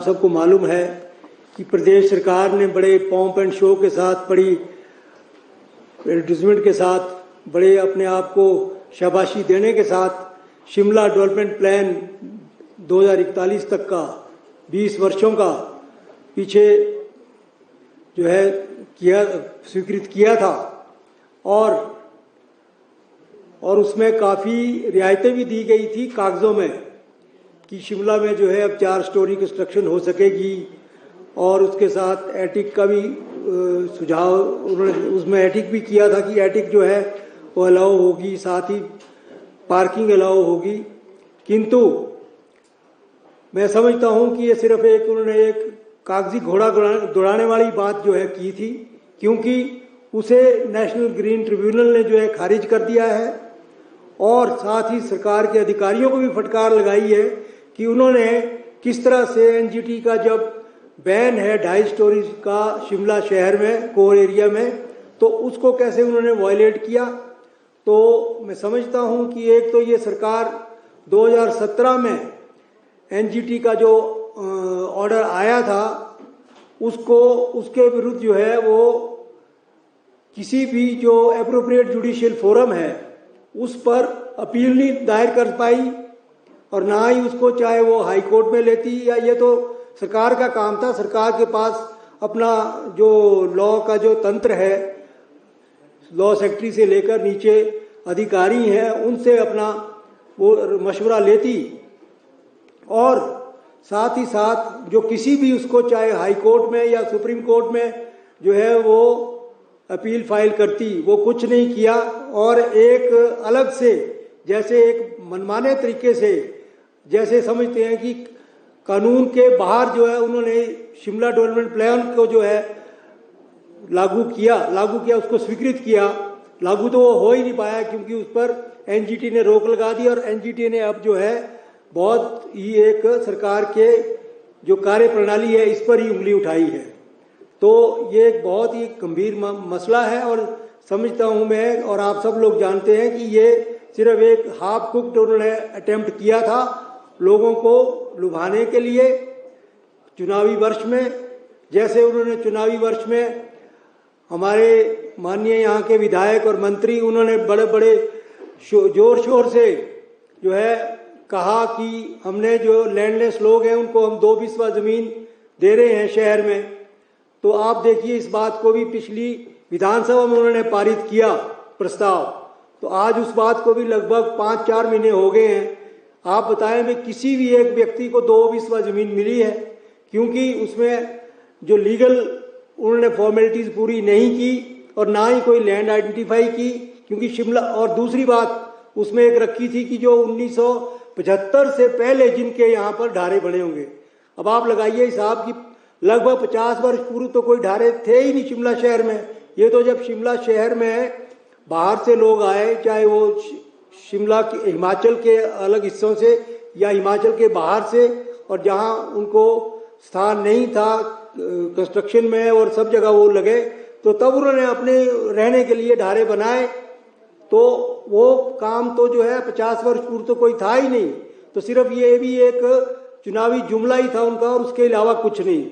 सबको मालूम है कि प्रदेश सरकार ने बड़े पॉम्प एंड शो के साथ, बड़ी एडवर्टीजमेंट के साथ, बड़े अपने आप को शाबाशी देने के साथ शिमला डेवलपमेंट प्लान 2041 तक का 20 वर्षों का पीछे जो है स्वीकृत किया था और उसमें काफ़ी रियायतें भी दी गई थी कागज़ों में कि शिमला में जो है अब 4 स्टोरी कंस्ट्रक्शन हो सकेगी और उसके साथ एटिक का भी सुझाव उन्होंने उसमें एटिक भी किया था कि एटिक जो है वो अलाउ होगी, साथ ही पार्किंग अलाउ होगी। किंतु मैं समझता हूं कि ये सिर्फ उन्होंने एक कागजी घोड़ा दौड़ाने वाली बात जो है की थी, क्योंकि उसे नेशनल ग्रीन ट्रिब्यूनल ने जो है खारिज कर दिया है और साथ ही सरकार के अधिकारियों को भी फटकार लगाई है कि उन्होंने किस तरह से एनजीटी का जब बैन है 2.5 स्टोरी का शिमला शहर में कोर एरिया में, तो उसको कैसे उन्होंने वायलेट किया। तो मैं समझता हूं कि एक तो ये सरकार 2017 में एनजीटी का जो ऑर्डर आया था उसके विरुद्ध जो है वो किसी भी जो एप्रोप्रिएट जुडिशियल फोरम है उस पर अपील नहीं दायर कर पाई और ना ही उसको चाहे वो हाई कोर्ट में लेती, या ये तो सरकार का काम था। सरकार के पास अपना जो लॉ का जो तंत्र है, लॉ सेक्रेटरी से लेकर नीचे अधिकारी हैं, उनसे अपना वो मशवरा लेती और साथ ही साथ जो किसी भी उसको चाहे हाई कोर्ट में या सुप्रीम कोर्ट में जो है वो अपील फाइल करती, वो कुछ नहीं किया और एक अलग से जैसे एक मनमाने तरीके से जैसे समझते हैं कि कानून के बाहर जो है उन्होंने शिमला डेवलपमेंट प्लान को जो है लागू किया, उसको स्वीकृत किया। लागू तो वो हो ही नहीं पाया क्योंकि उस पर एनजीटी ने रोक लगा दी और एनजीटी ने अब जो है बहुत ही एक सरकार के जो कार्य प्रणाली है इस पर ही उंगली उठाई है। तो ये एक बहुत ही गंभीर मसला है और समझता हूं मैं और आप सब लोग जानते हैं कि ये सिर्फ एक हाफ कुक्ड उन्होंने अटेम्प्ट किया था लोगों को लुभाने के लिए चुनावी वर्ष में। जैसे उन्होंने चुनावी वर्ष में हमारे माननीय यहाँ के विधायक और मंत्री उन्होंने बड़े बड़े जोर शोर से जो है कहा कि हमने जो लैंडलेस लोग हैं उनको हम 2 बिस्वा जमीन दे रहे हैं शहर में। तो आप देखिए इस बात को भी पिछली विधानसभा में उन्होंने पारित किया प्रस्ताव, तो आज उस बात को भी लगभग 5-4 महीने हो गए हैं। आप बताएं भी किसी भी एक व्यक्ति को 2 बिस्वा जमीन मिली है, क्योंकि उसमें जो लीगल उन्होंने फॉर्मेलिटीज पूरी नहीं की और ना ही कोई लैंड आइडेंटिफाई की, क्योंकि शिमला और दूसरी बात उसमें एक रखी थी कि जो 1975 से पहले जिनके यहाँ पर ढारे बने होंगे। अब आप लगाइए हिसाब कि लगभग 50 वर्ष पूर्व तो कोई ढारे थे ही नहीं शिमला शहर में। ये तो जब शिमला शहर में बाहर से लोग आए, चाहे वो शिमला के हिमाचल के अलग हिस्सों से या हिमाचल के बाहर से, और जहाँ उनको स्थान नहीं था कंस्ट्रक्शन में और सब जगह वो लगे, तो तब उन्होंने अपने रहने के लिए ढारे बनाए। तो वो काम तो जो है 50 वर्ष पूर्व तो कोई था ही नहीं, तो सिर्फ ये भी एक चुनावी जुमला ही था उनका और उसके अलावा कुछ नहीं।